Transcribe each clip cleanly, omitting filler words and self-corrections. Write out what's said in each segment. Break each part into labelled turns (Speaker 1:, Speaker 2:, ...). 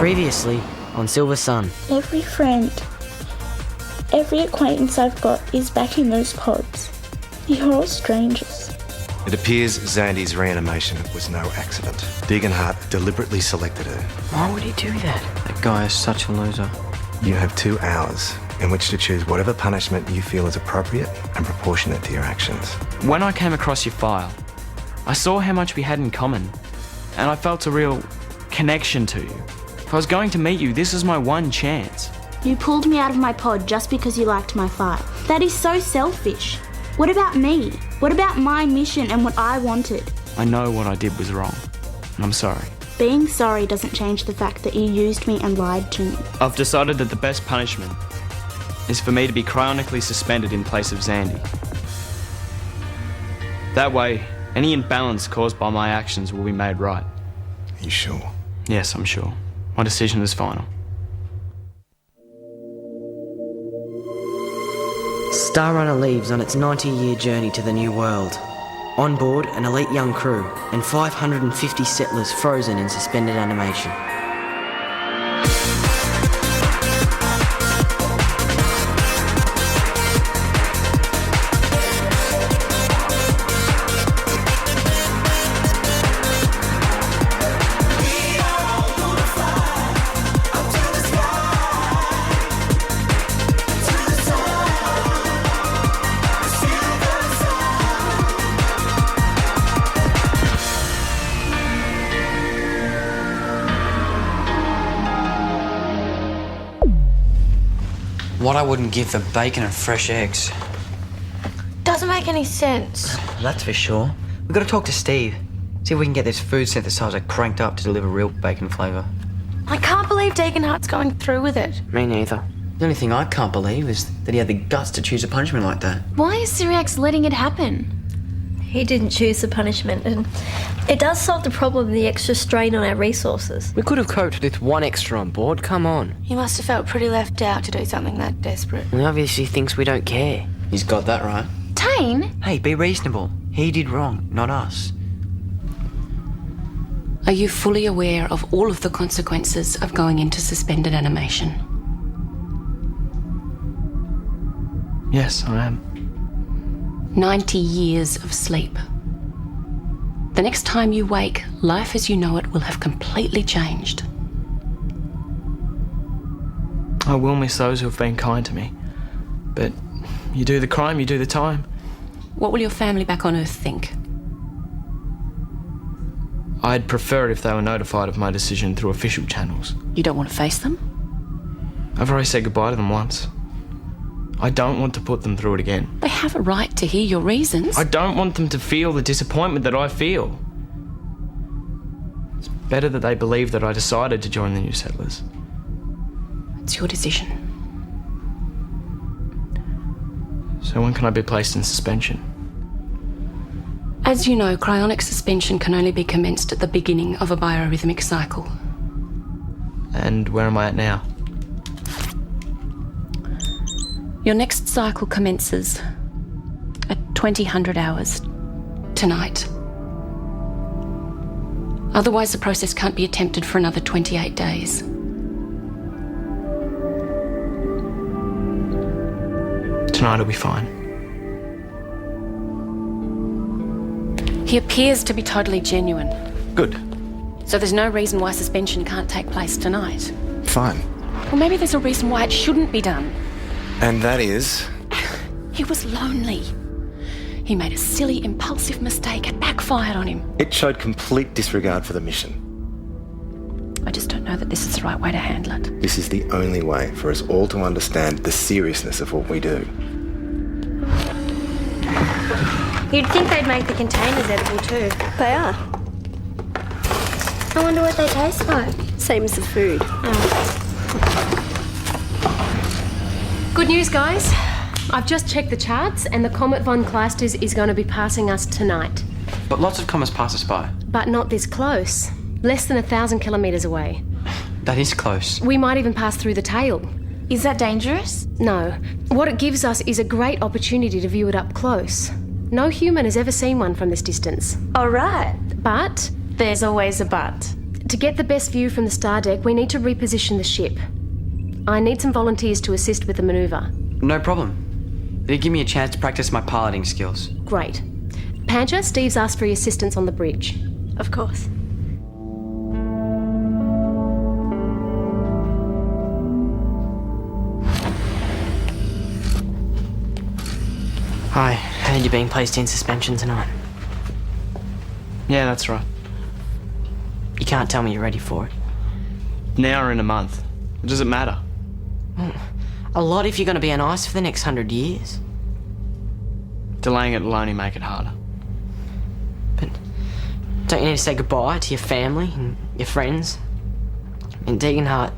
Speaker 1: Previously on Silversun.
Speaker 2: Every friend, every acquaintance I've got is back in those pods. You're all strangers.
Speaker 3: It appears Xandy's reanimation was no accident. Degenhardt deliberately selected her.
Speaker 1: Why would he do that? That guy is such a loser.
Speaker 3: You have 2 hours in which to choose whatever punishment you feel is appropriate and proportionate to your actions.
Speaker 4: When I came across your file, I saw how much we had in common, and I felt a real connection to you. If I was going to meet you, this is my one chance.
Speaker 2: You pulled me out of my pod just because you liked my file. That is so selfish. What about me? What about my mission and what I wanted?
Speaker 4: I know what I did was wrong, and I'm sorry.
Speaker 2: Being sorry doesn't change the fact that you used me and lied to me.
Speaker 4: I've decided that the best punishment is for me to be cryonically suspended in place of Xandy. That way, any imbalance caused by my actions will be made right.
Speaker 3: Are you sure?
Speaker 4: Yes, I'm sure. My decision is final.
Speaker 1: Starrunner leaves on its 90-year journey to the New World. On board, an elite young crew and 550 settlers frozen in suspended animation.
Speaker 5: What I wouldn't give for bacon and fresh eggs.
Speaker 6: Doesn't make any sense.
Speaker 5: That's for sure. We've got to talk to Steve. See if we can get this food synthesizer cranked up to deliver real bacon flavour.
Speaker 6: I can't believe Degenhardt's going through with it.
Speaker 1: Me neither.
Speaker 5: The only thing I can't believe is that he had the guts to choose a punishment like that.
Speaker 6: Why is Syriax letting it happen?
Speaker 7: He didn't choose the punishment, and it does solve the problem of the extra strain on our resources.
Speaker 8: We could have coped with 1 extra on board, come on.
Speaker 6: He must have felt pretty left out to do something that desperate.
Speaker 1: He obviously thinks we don't care.
Speaker 5: He's got that right.
Speaker 6: Tane?
Speaker 5: Hey, be reasonable. He did wrong, not us.
Speaker 9: Are you fully aware of all of the consequences of going into suspended animation?
Speaker 4: Yes, I am.
Speaker 9: 90 years of sleep. The next time you wake, life as you know it will have completely changed.
Speaker 4: I will miss those who have been kind to me. But you do the crime, you do the time.
Speaker 9: What will your family back on Earth think?
Speaker 4: I'd prefer it if they were notified of my decision through official channels.
Speaker 9: You don't want to face them?
Speaker 4: I've already said goodbye to them once. I don't want to put them through it again.
Speaker 9: They have a right to hear your reasons.
Speaker 4: I don't want them to feel the disappointment that I feel. It's better that they believe that I decided to join the New Settlers.
Speaker 9: It's your decision.
Speaker 4: So when can I be placed in suspension?
Speaker 9: As you know, cryonic suspension can only be commenced at the beginning of a biorhythmic cycle.
Speaker 4: And where am I at now?
Speaker 9: Your next cycle commences at 2000 hours tonight. Otherwise, the process can't be attempted for another 28 days.
Speaker 4: Tonight will be fine.
Speaker 9: He appears to be totally genuine.
Speaker 3: Good.
Speaker 9: So there's no reason why suspension can't take place tonight.
Speaker 3: Fine.
Speaker 9: Well, maybe there's a reason why it shouldn't be done.
Speaker 3: And that is?
Speaker 9: He was lonely. He made a silly, impulsive mistake. It backfired on him.
Speaker 3: It showed complete disregard for the mission.
Speaker 9: I just don't know that this is the right way to handle it.
Speaker 3: This is the only way for us all to understand the seriousness of what we do.
Speaker 7: You'd think they'd make the containers edible too. They are.
Speaker 6: I wonder what they taste like.
Speaker 7: Same as the food.
Speaker 10: Good news, guys. I've just checked the charts and the Comet von Kleisters is going to be passing us tonight.
Speaker 5: But lots of comets pass us by.
Speaker 10: But not this close. Less than 1,000 kilometres away.
Speaker 5: That is close.
Speaker 10: We might even pass through the tail.
Speaker 6: Is that dangerous?
Speaker 10: No. What it gives us is a great opportunity to view it up close. No human has ever seen one from this distance.
Speaker 6: All right.
Speaker 10: But
Speaker 6: There's always a but.
Speaker 10: To get the best view from the star deck, we need to reposition the ship. I need some volunteers to assist with the manoeuvre.
Speaker 5: No problem. It'll give me a chance to practice my piloting skills.
Speaker 10: Great. Pancha, Steve's asked for your assistance on the bridge.
Speaker 7: Of course.
Speaker 1: Hi, heard you're being placed in suspension tonight.
Speaker 4: Yeah, that's right.
Speaker 1: You can't tell me you're ready for it.
Speaker 4: Now or in a month. Does it matter?
Speaker 1: A lot if you're going to be on ice for the next 100 years.
Speaker 4: Delaying it will only make it harder.
Speaker 1: But don't you need to say goodbye to your family and your friends? In Degenhardt,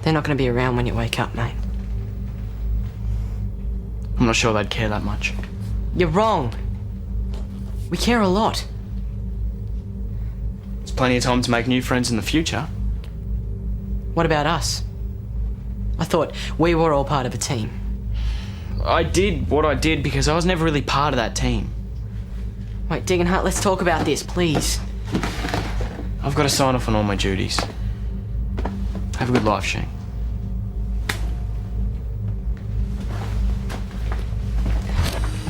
Speaker 1: they're not going to be around when you wake up, mate.
Speaker 4: I'm not sure they'd care that much.
Speaker 1: You're wrong. We care a lot.
Speaker 4: There's plenty of time to make new friends in the future.
Speaker 1: What about us? I thought we were all part of a team.
Speaker 4: I did what I did because I was never really part of that team.
Speaker 1: Wait, Degenhardt, let's talk about this, please.
Speaker 4: I've got to sign off on all my duties. Have a good life, Shane.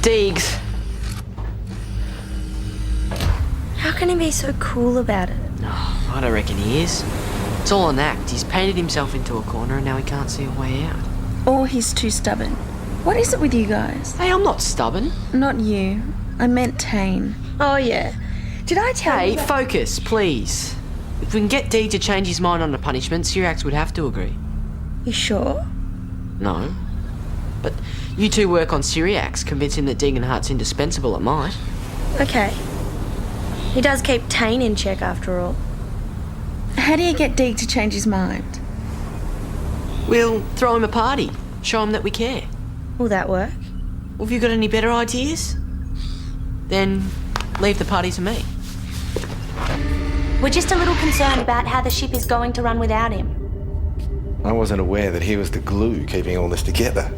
Speaker 1: Deegs.
Speaker 7: How can he be so cool about it?
Speaker 1: Oh, I don't reckon he is. It's all an act. He's painted himself into a corner and now he can't see a way out.
Speaker 6: Or he's too stubborn. What is it with you guys?
Speaker 1: Hey, I'm not stubborn.
Speaker 6: Not you. I meant Tane.
Speaker 7: Oh, yeah. Did I tell
Speaker 1: Hey,
Speaker 7: you that?
Speaker 1: focus, please. If we can get Dee to change his mind on the punishment, Syrax would have to agree.
Speaker 6: You sure?
Speaker 1: No. But you two work on Syrax, convince him that Degenhardt's indispensable, it might.
Speaker 7: Okay. He does keep Tane in check after all.
Speaker 6: How do you get Deke to change his mind?
Speaker 1: We'll throw him a party, show him that we care.
Speaker 7: Will that work?
Speaker 1: Well, have you got any better ideas? Then leave the party to me.
Speaker 2: We're just a little concerned about how the ship is going to run without him.
Speaker 3: I wasn't aware that he was the glue keeping all this together.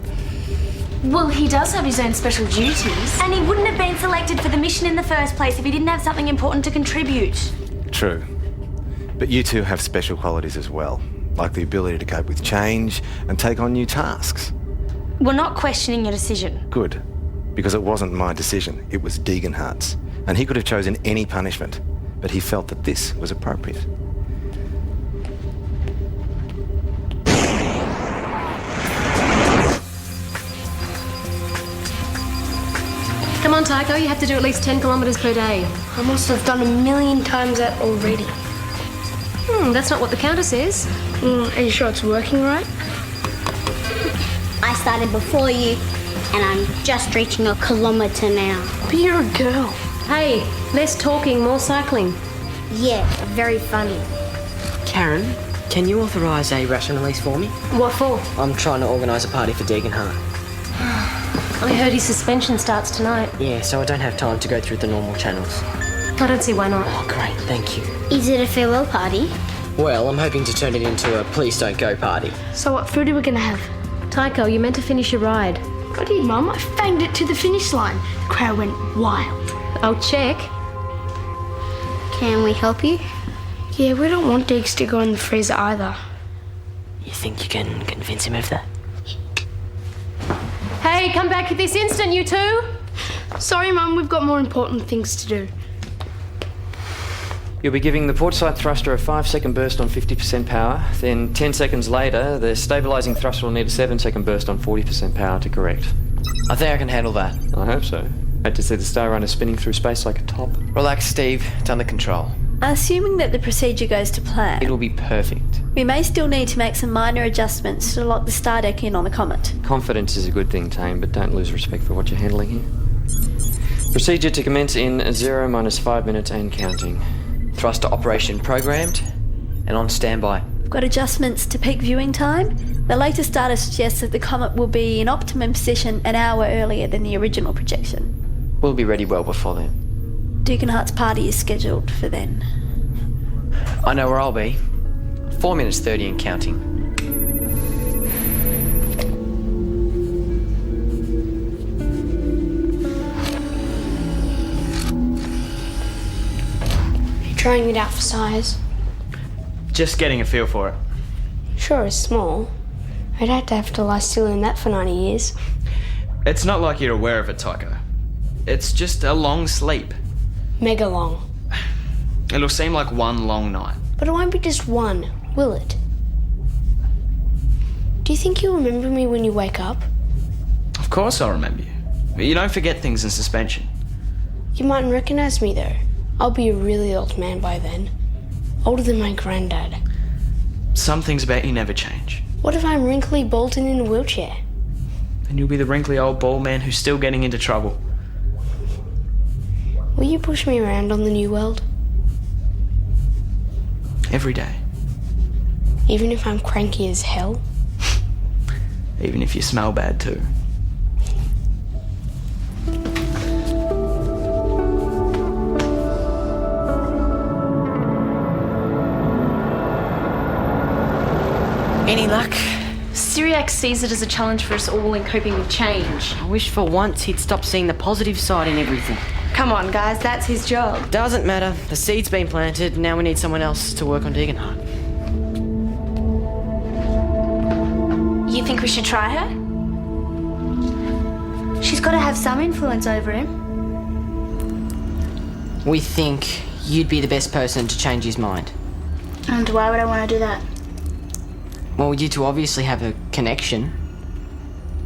Speaker 6: Well, he does have his own special duties.
Speaker 2: And he wouldn't have been selected for the mission in the first place if he didn't have something important to contribute.
Speaker 3: True. But you two have special qualities as well, like the ability to cope with change and take on new tasks.
Speaker 2: We're not questioning your decision.
Speaker 3: Good. Because it wasn't my decision, it was Degenhardt's. And he could have chosen any punishment, but he felt that this was appropriate.
Speaker 10: Come on, Tycho, you have to do at least 10 kilometres per day.
Speaker 6: I must have done 1,000,000 times that already.
Speaker 10: That's not what the counter says.
Speaker 6: Are you sure it's working right?
Speaker 11: I started before you, and I'm just reaching 1 kilometre now.
Speaker 6: But you're a girl.
Speaker 10: Hey, less talking, more cycling.
Speaker 11: Yeah, very funny.
Speaker 1: Karen, can you authorise a ration release for me?
Speaker 10: What for?
Speaker 1: I'm trying to organise a party for Degenhardt.
Speaker 10: I heard his suspension starts tonight.
Speaker 1: Yeah, so I don't have time to go through the normal channels.
Speaker 10: I don't see why not.
Speaker 1: Oh, great, thank you.
Speaker 11: Is it a farewell party?
Speaker 1: Well, I'm hoping to turn it into a please don't go party.
Speaker 6: So what food are we gonna have?
Speaker 10: Tycho, you meant to finish your ride.
Speaker 6: I did, Mum. I fanged it to the finish line. The crowd went wild.
Speaker 10: I'll check.
Speaker 11: Can we help you?
Speaker 6: Yeah, we don't want Deeks to go in the freezer either.
Speaker 1: You think you can convince him of that?
Speaker 10: Hey, come back this instant, you two!
Speaker 6: Sorry, Mum. We've got more important things to do.
Speaker 12: You'll be giving the port side thruster a 5-second burst on 50% power. Then 10 seconds later, the stabilising thruster will need a 7-second burst on 40% power to correct.
Speaker 5: I think I can handle that.
Speaker 12: I hope so. Had to see the Star Runner spinning through space like a top.
Speaker 5: Relax, Steve. It's under control.
Speaker 7: Assuming that the procedure goes to plan,
Speaker 12: It'll be perfect.
Speaker 7: we may still need to make some minor adjustments to lock the star deck in on the comet.
Speaker 12: Confidence is a good thing, Tane, but don't lose respect for what you're handling here. Procedure to commence in 0 - 5 minutes and counting.
Speaker 5: Thruster operation programmed and on standby.
Speaker 7: We've got adjustments to peak viewing time. The latest data suggests that the comet will be in optimum position an hour earlier than the original projection.
Speaker 5: We'll be ready well before then.
Speaker 7: Degenhardt's party is scheduled for then.
Speaker 5: I know where I'll be. 4 minutes 30 and counting.
Speaker 6: Are you trying it out for size?
Speaker 4: Just getting a feel for it.
Speaker 6: Sure is small. I'd have to lie still in that for 90 years.
Speaker 4: It's not like you're aware of it, Tycho. It's just a long sleep.
Speaker 6: Mega long.
Speaker 4: It'll seem like one long night.
Speaker 6: But it won't be just one, will it? Do you think you'll remember me when you wake up?
Speaker 4: Of course I'll remember you. But you don't forget things in suspension.
Speaker 6: You mightn't recognise me though. I'll be a really old man by then. Older than my granddad.
Speaker 4: Some things about you never change.
Speaker 6: What if I'm wrinkly Bolton in a wheelchair?
Speaker 4: And you'll be the wrinkly old bald man who's still getting into trouble.
Speaker 6: Will you push me around on the new world?
Speaker 4: Every day.
Speaker 6: Even if I'm cranky as hell?
Speaker 4: Even if you smell bad too.
Speaker 1: Any luck?
Speaker 10: Syriac sees it as a challenge for us all in coping with change.
Speaker 1: I wish for once he'd stop seeing the positive side in everything.
Speaker 2: Come on, guys, that's his job.
Speaker 1: Doesn't matter. The seed's been planted. Now we need someone else to work on Degenhardt.
Speaker 2: You think we should try her? She's got to have some influence over him.
Speaker 1: We think you'd be the best person to change his mind.
Speaker 2: And why would I want to do that?
Speaker 1: Well, you two obviously have a connection.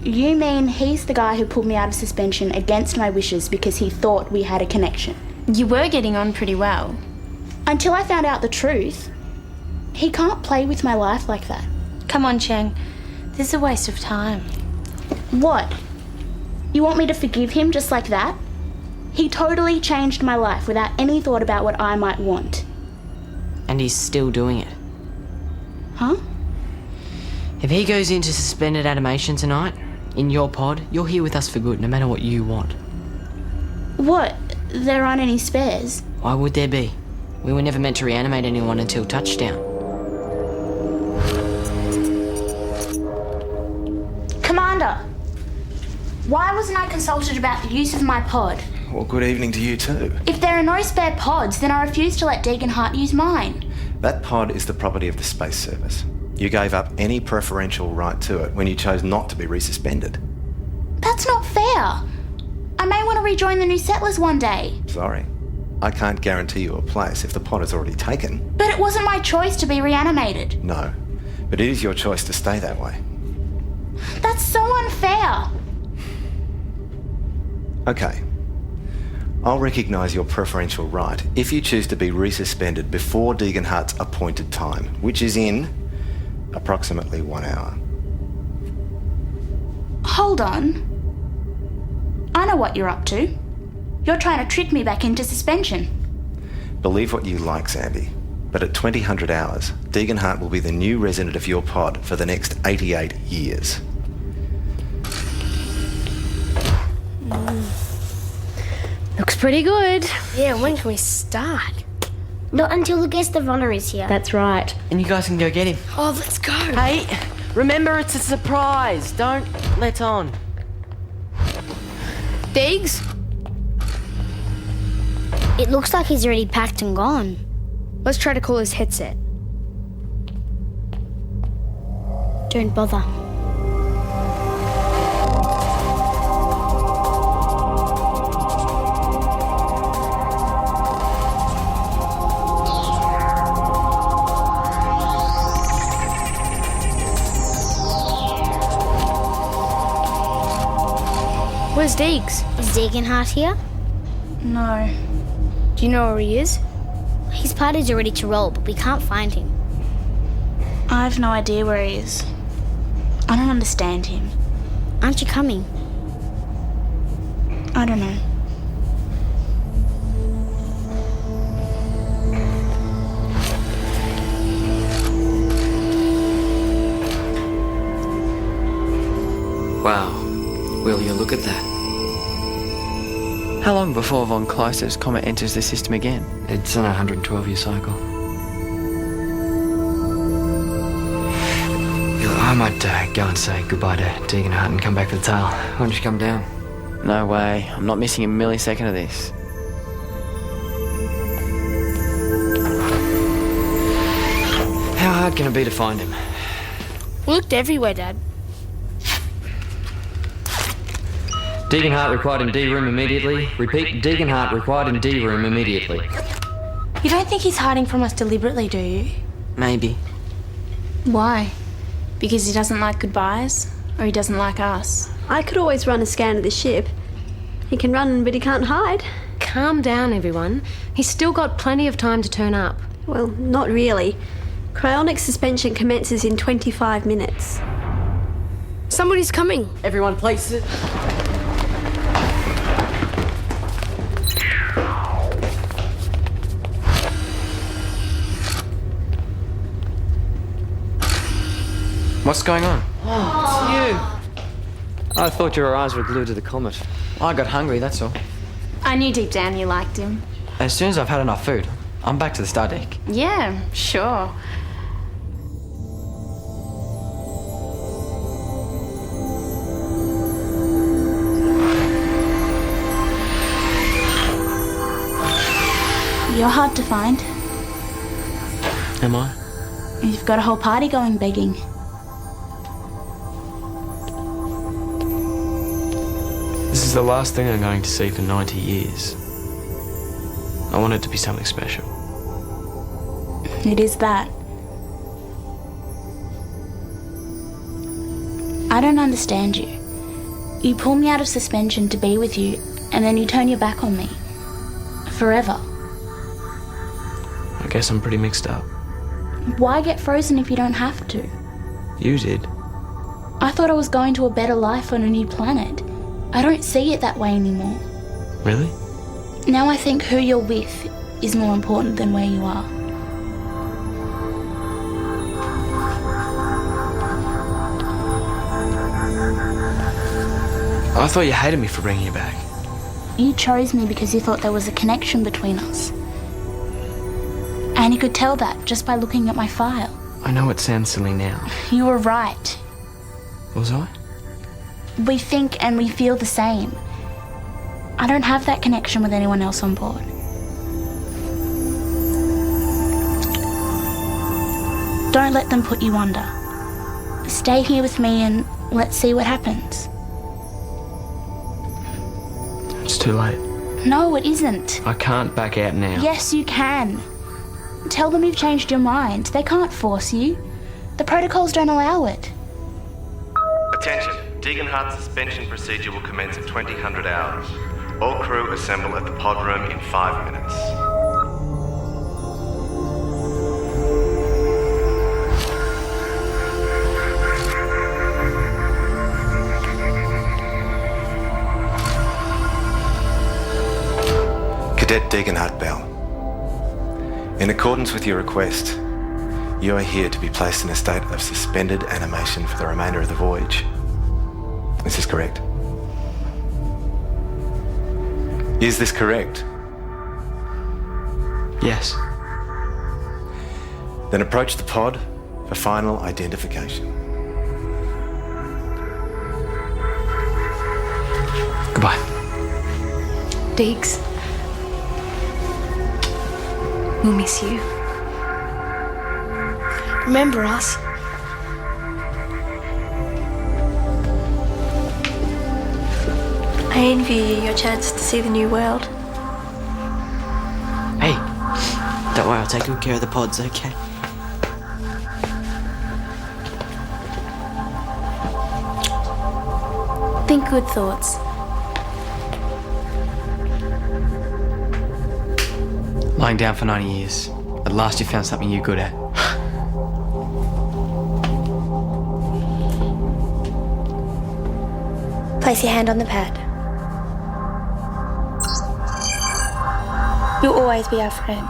Speaker 2: You mean he's the guy who pulled me out of suspension against my wishes because he thought we had a connection?
Speaker 10: You were getting on pretty well.
Speaker 2: Until I found out the truth. He can't play with my life like that.
Speaker 10: Come on, Cheng. This is a waste of time.
Speaker 2: What? You want me to forgive him just like that? He totally changed my life without any thought about what I might want.
Speaker 1: And he's still doing it.
Speaker 2: Huh?
Speaker 1: If he goes into suspended animation tonight, in your pod, you're here with us for good, no matter what you want.
Speaker 2: What? There aren't any spares?
Speaker 1: Why would there be? We were never meant to reanimate anyone until touchdown.
Speaker 2: Commander! Why wasn't I consulted about the use of my pod?
Speaker 3: Well, good evening to you too.
Speaker 2: If there are no spare pods, then I refuse to let Degenhardt use mine.
Speaker 3: That pod is the property of the Space Service. You gave up any preferential right to it when you chose not to be resuspended.
Speaker 2: That's not fair. I may want to rejoin the New Settlers one day.
Speaker 3: Sorry. I can't guarantee you a place if the pod is already taken.
Speaker 2: But it wasn't my choice to be reanimated.
Speaker 3: No. But it is your choice to stay that way.
Speaker 2: That's so unfair.
Speaker 3: Okay. I'll recognise your preferential right if you choose to be resuspended before Degenhardt's appointed time, which is in approximately 1 hour.
Speaker 2: Hold on. I know what you're up to. You're trying to trick me back into suspension.
Speaker 3: Believe what you like, Sandy, but at 2000 hours, Degenhardt will be the new resident of your pod for the next 88 years.
Speaker 10: Looks pretty good.
Speaker 6: Yeah, when can we start?
Speaker 11: Not until the guest of honour is here.
Speaker 10: That's right.
Speaker 1: And you guys can go get him.
Speaker 6: Oh, let's go.
Speaker 1: Hey, remember it's a surprise. Don't let on.
Speaker 6: Diggs?
Speaker 11: It looks like he's already packed and gone.
Speaker 6: Let's try to call his headset.
Speaker 11: Don't bother.
Speaker 6: Where's Diggs?
Speaker 11: Is Degenhardt here?
Speaker 2: No.
Speaker 6: Do you know where he is?
Speaker 11: His party's are ready to roll, but we can't find him.
Speaker 2: I have no idea where he is. I don't understand him.
Speaker 11: Aren't you coming?
Speaker 2: I don't know.
Speaker 12: Wow. Will you look at that?
Speaker 4: How long before von Kleister's comet enters the system again?
Speaker 12: It's an 112-year cycle. I might go and say goodbye to Degenhardt and come back for the tail. Why don't you come down?
Speaker 4: No way. I'm not missing a millisecond of this.
Speaker 12: How hard can it be to find him?
Speaker 6: We looked everywhere, Dad.
Speaker 12: Degenhardt required in D room immediately. Repeat, Degenhardt required in D room immediately.
Speaker 2: You don't think he's hiding from us deliberately, do you?
Speaker 1: Maybe.
Speaker 2: Why? Because he doesn't like goodbyes? Or he doesn't like us?
Speaker 7: I could always run a scan of the ship. He can run, but he can't hide.
Speaker 10: Calm down, everyone. He's still got plenty of time to turn up.
Speaker 7: Well, not really. Cryonic suspension commences in 25 minutes.
Speaker 6: Somebody's coming.
Speaker 8: Everyone place it.
Speaker 4: What's going on?
Speaker 5: Oh,
Speaker 12: I thought your eyes were glued to the comet.
Speaker 5: it's you. I got hungry, that's all.
Speaker 2: I knew deep down you liked him.
Speaker 5: As soon as I've had enough food, I'm back to the star deck.
Speaker 2: Yeah, sure. You're hard to find.
Speaker 4: Am I?
Speaker 2: You've got a whole party going begging.
Speaker 4: This is the last thing I'm going to see for 90 years. I want it to be something special.
Speaker 2: It is that. I don't understand you. You pull me out of suspension to be with you, and then you turn your back on me. Forever.
Speaker 4: I guess I'm pretty mixed up.
Speaker 2: Why get frozen if you don't have to?
Speaker 4: You did.
Speaker 2: I thought I was going to a better life on a new planet. I don't see it that way anymore.
Speaker 4: Really?
Speaker 2: Now I think who you're with is more important than where you are.
Speaker 4: I thought you hated me for bringing you back.
Speaker 2: You chose me because you thought there was a connection between us. And you could tell that just by looking at my file.
Speaker 4: I know it sounds silly now.
Speaker 2: You were right.
Speaker 4: Was I?
Speaker 2: We think and we feel the same. I don't have that connection with anyone else on board. Don't let them put you under. Stay here with me and let's see what happens.
Speaker 4: It's too late.
Speaker 2: No, it isn't.
Speaker 4: I can't back out now.
Speaker 2: Yes, you can. Tell them you've changed your mind. They can't force you. The protocols don't allow it.
Speaker 13: Attention. Degenhardt suspension procedure will commence at 2000 hours. All crew assemble at the pod room in 5 minutes.
Speaker 3: Cadet Degenhardt Bell. In accordance with your request, you are here to be placed in a state of suspended animation for the remainder of the voyage. Is this correct? Is this correct?
Speaker 4: Yes.
Speaker 3: Then approach the pod for final identification.
Speaker 4: Goodbye.
Speaker 7: Deeks. We'll miss you.
Speaker 6: Remember us?
Speaker 7: I envy you your chance to see the new world.
Speaker 1: Hey, don't worry, I'll take good care of the pods, okay?
Speaker 2: Think good thoughts.
Speaker 5: Lying down for 90 years. At last you found something you're good at.
Speaker 7: Place your hand on the pad. You'll always be our friend.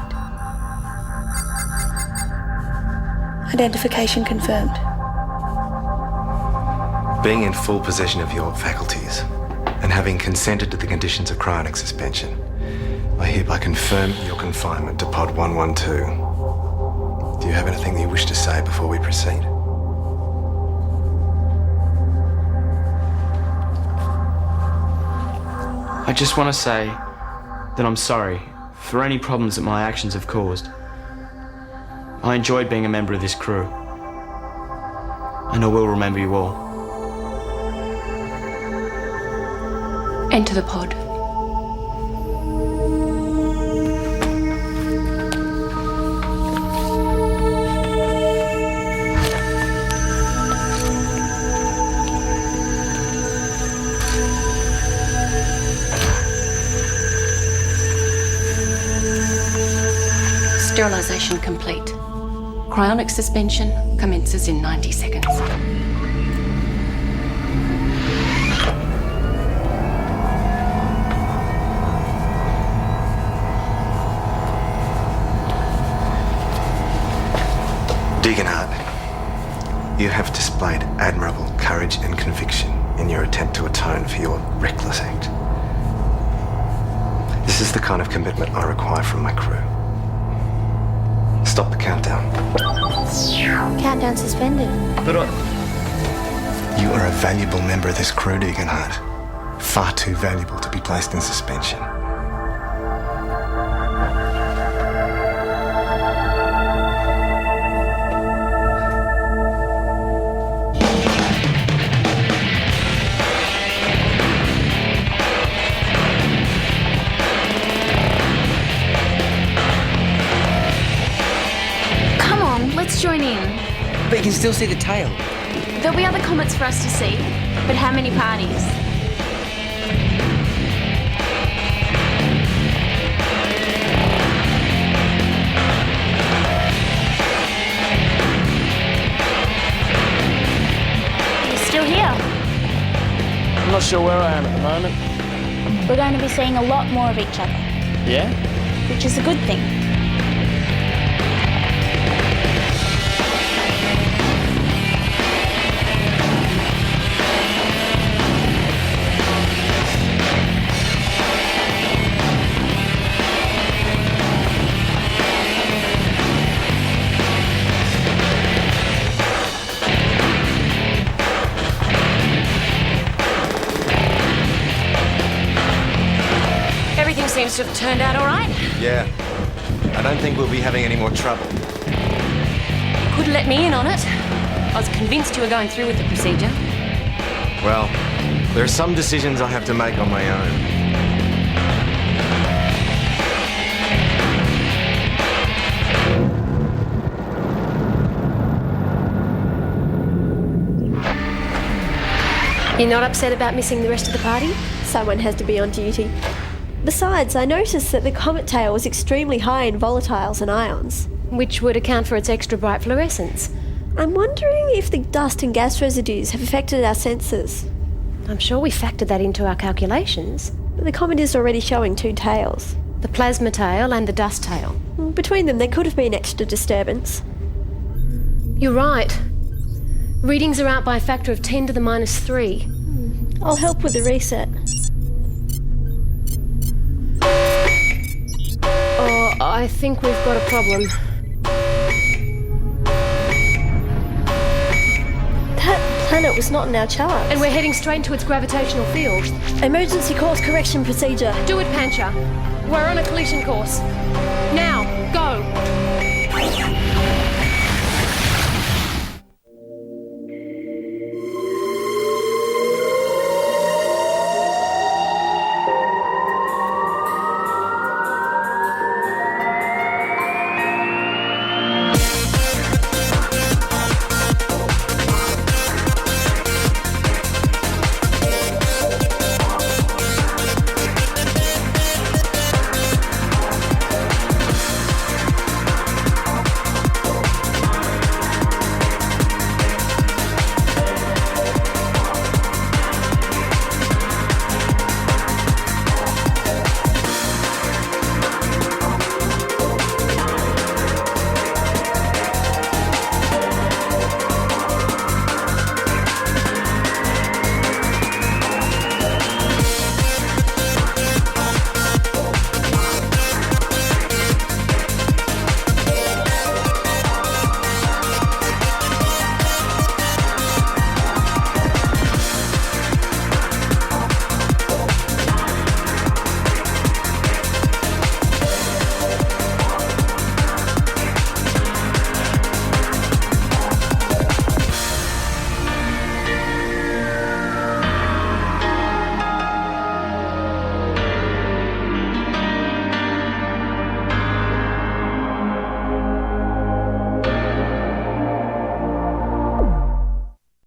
Speaker 7: Identification confirmed.
Speaker 3: Being in full possession of your faculties and having consented to the conditions of cryonic suspension, I hereby confirm your confinement to Pod 112. Do you have anything that you wish to say before we proceed?
Speaker 4: I just want to say that I'm sorry for any problems that my actions have caused. I enjoyed being a member of this crew. And I will remember you all.
Speaker 9: Enter the pod. Sterilisation complete. Cryonic suspension commences in 90 seconds.
Speaker 3: Degenhardt, you have displayed admirable courage and conviction in your attempt to atone for your reckless act. This is the kind of commitment I require from my crew. Stop the countdown.
Speaker 6: Countdown suspended.
Speaker 4: But
Speaker 3: You are a valuable member of this crew, Degenhardt. Far too valuable to be placed in suspension.
Speaker 2: Come on, let's join in.
Speaker 5: But you can still see the tail.
Speaker 2: There'll be other comets for us to see, but how many parties? You're still here.
Speaker 4: I'm not sure where I am at the moment.
Speaker 2: We're going to be seeing a lot more of each other,
Speaker 4: Yeah?
Speaker 2: which is a good thing.
Speaker 10: Everything seems to have turned out all right.
Speaker 3: Yeah. I don't think we'll be having any more trouble.
Speaker 10: Couldn't let me in on it. I was convinced you were going through with the procedure.
Speaker 3: Well, there are some decisions I have to make on my own.
Speaker 10: You're not upset about missing the rest of the party?
Speaker 7: Someone has to be on duty. Besides, I noticed that the comet tail was extremely high in volatiles and ions.
Speaker 10: Which would account for its extra bright fluorescence.
Speaker 7: I'm wondering if the dust and gas residues have affected our sensors.
Speaker 10: I'm sure we factored that into our calculations.
Speaker 7: But the comet is already showing two tails.
Speaker 10: The plasma tail and the dust tail.
Speaker 7: Between them, there could have been extra disturbance.
Speaker 10: You're right. Readings are out by a factor of 10 to the minus 3.
Speaker 7: I'll help with the reset.
Speaker 10: Oh, I think we've got a problem.
Speaker 7: That planet was not in our chart.
Speaker 10: And we're heading straight into its gravitational field.
Speaker 7: Emergency course correction procedure.
Speaker 10: Do it, Pancha. We're on a collision course.